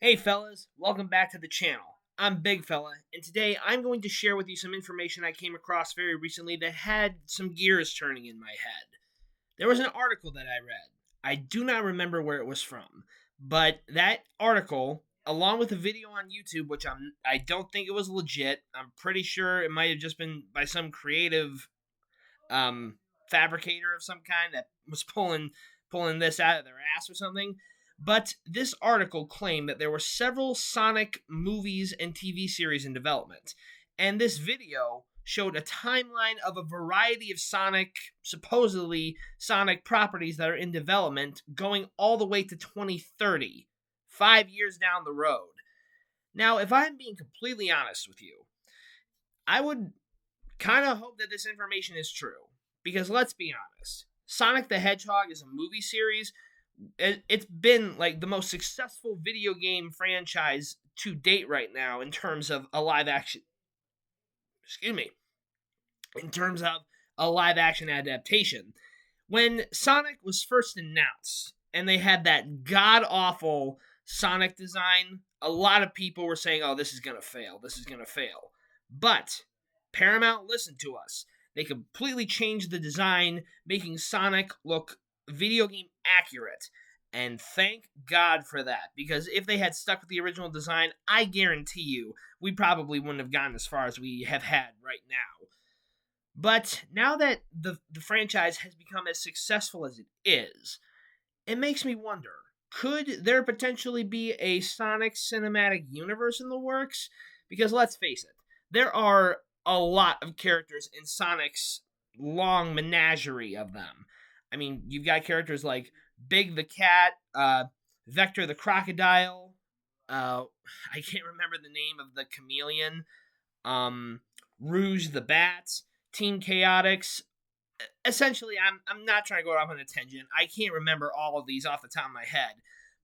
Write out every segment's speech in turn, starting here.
Hey fellas, welcome back to the channel. I'm Big Fella, and today I'm going to share with you some information I came across very recently that had some gears turning in my head. There was an article that I read. I do not remember where it was from, but that article, along with a video on YouTube, which I don't think it was legit. I'm pretty sure it might have just been by some creative um, fabricator of some kind that was pulling this out of their ass or something. But this article claimed that there were several Sonic movies and TV series in development. And this video showed a timeline of a variety of supposedly Sonic properties that are in development going all the way to 2030, 5 years down the road. Now, if I'm being completely honest with you, I would kind of hope that this information is true. Because let's be honest, Sonic the Hedgehog is a movie series. It's been like the most successful video game franchise to date right now in terms of a live action. Excuse me. In terms of a live action adaptation. When Sonic was first announced and they had that god awful Sonic design, a lot of people were saying, oh, this is going to fail. This is going to fail. But Paramount listened to us. They completely changed the design, making Sonic look video game accurate. And thank God for that, because if they had stuck with the original design, I guarantee you we probably wouldn't have gotten as far as we have had right now. But now that the franchise has become as successful as it is, it makes me wonder, could there potentially be a Sonic cinematic universe in the works? Because let's face it, there are a lot of characters in Sonic's long menagerie of them. I mean, you've got characters like Big the Cat, Vector the Crocodile, I can't remember the name of the chameleon, Rouge the Bat, Team Chaotix. Essentially, I'm not trying to go off on a tangent. I can't remember all of these off the top of my head.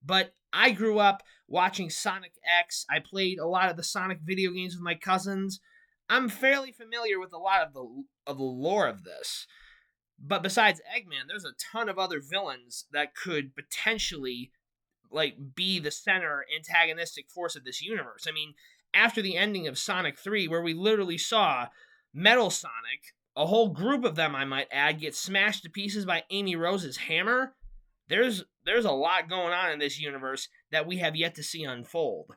But I grew up watching Sonic X. I played a lot of the Sonic video games with my cousins. I'm fairly familiar with a lot of the lore of this. But besides Eggman, there's a ton of other villains that could potentially be the center antagonistic force of this universe. I mean, after the ending of Sonic 3, where we literally saw Metal Sonic, a whole group of them I might add, get smashed to pieces by Amy Rose's hammer, there's a lot going on in this universe that we have yet to see unfold.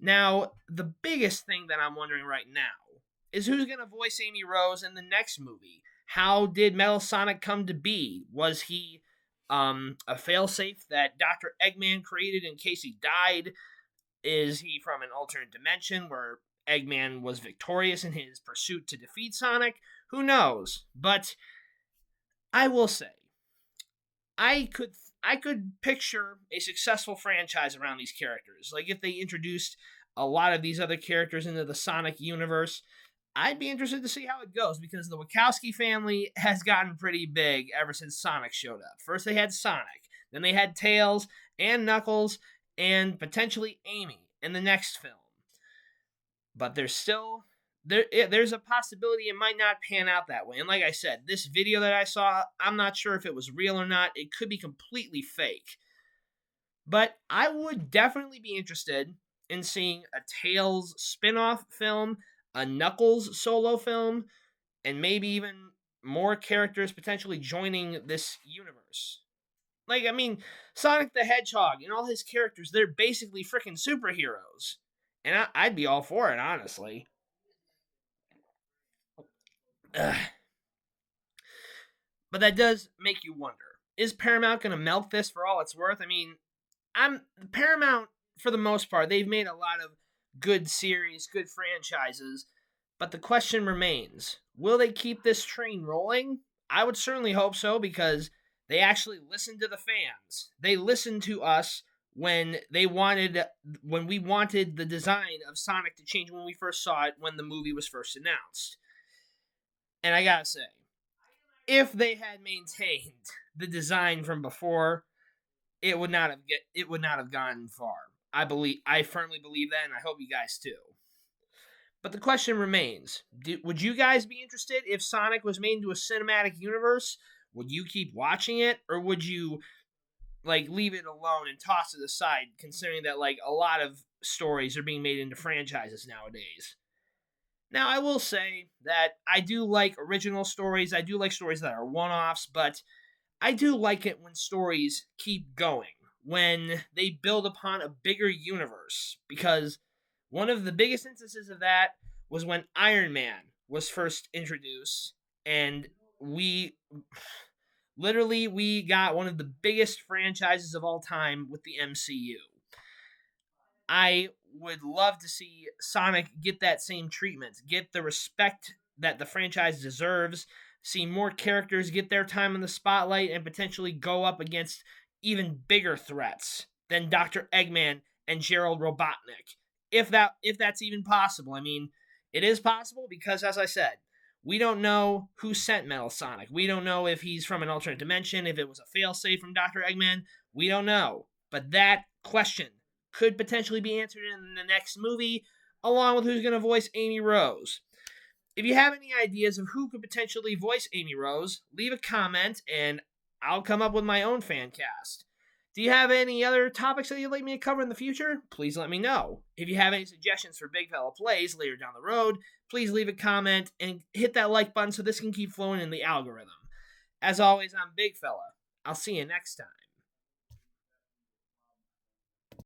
Now, the biggest thing that I'm wondering right now is who's going to voice Amy Rose in the next movie. How did Metal Sonic come to be? Was he a failsafe that Dr. Eggman created in case he died? Is he from an alternate dimension where Eggman was victorious in his pursuit to defeat Sonic? Who knows? But I will say, I could picture a successful franchise around these characters. Like if they introduced a lot of these other characters into the Sonic universe, I'd be interested to see how it goes, because the Wachowski family has gotten pretty big ever since Sonic showed up. First they had Sonic, then they had Tails and Knuckles, and potentially Amy in the next film. But there's a possibility it might not pan out that way. And like I said, this video that I saw, I'm not sure if it was real or not. It could be completely fake. But I would definitely be interested in seeing a Tails spin-off film, a Knuckles solo film, and maybe even more characters potentially joining this universe. Like, I mean, Sonic the Hedgehog and all his characters, they're basically freaking superheroes. And I'd be all for it, honestly. Ugh. But that does make you wonder, is Paramount going to milk this for all it's worth? I mean, Paramount, for the most part, they've made a lot of good series, good franchises, but the question remains, will they keep this train rolling? I would certainly hope so, because they actually listened to the fans. They listened to us when we wanted the design of Sonic to change when we first saw it, when the movie was first announced. And I gotta say, if they had maintained the design from before, it would not have gone far. I firmly believe that, and I hope you guys too. But the question remains, would you guys be interested if Sonic was made into a cinematic universe? Would you keep watching it, or would you like leave it alone and toss it aside, considering that like a lot of stories are being made into franchises nowadays. Now, I will say that I do like original stories. I do like stories that are one-offs, but I do like it when stories keep going, when they build upon a bigger universe, because one of the biggest instances of that was when Iron Man was first introduced, and we we got one of the biggest franchises of all time with the MCU. I would love to see Sonic get that same treatment, get the respect that the franchise deserves, see more characters get their time in the spotlight, and potentially go up against even bigger threats than Dr. Eggman and Gerald Robotnik. If that's even possible. I mean, it is possible because, as I said, we don't know who sent Metal Sonic. We don't know if he's from an alternate dimension, if it was a failsafe from Dr. Eggman. We don't know. But that question could potentially be answered in the next movie, along with who's going to voice Amy Rose. If you have any ideas of who could potentially voice Amy Rose, leave a comment and I'll come up with my own fan cast. Do you have any other topics that you'd like me to cover in the future? Please let me know. If you have any suggestions for Big Fella Plays later down the road, please leave a comment and hit that like button so this can keep flowing in the algorithm. As always, I'm Big Fella. I'll see you next time.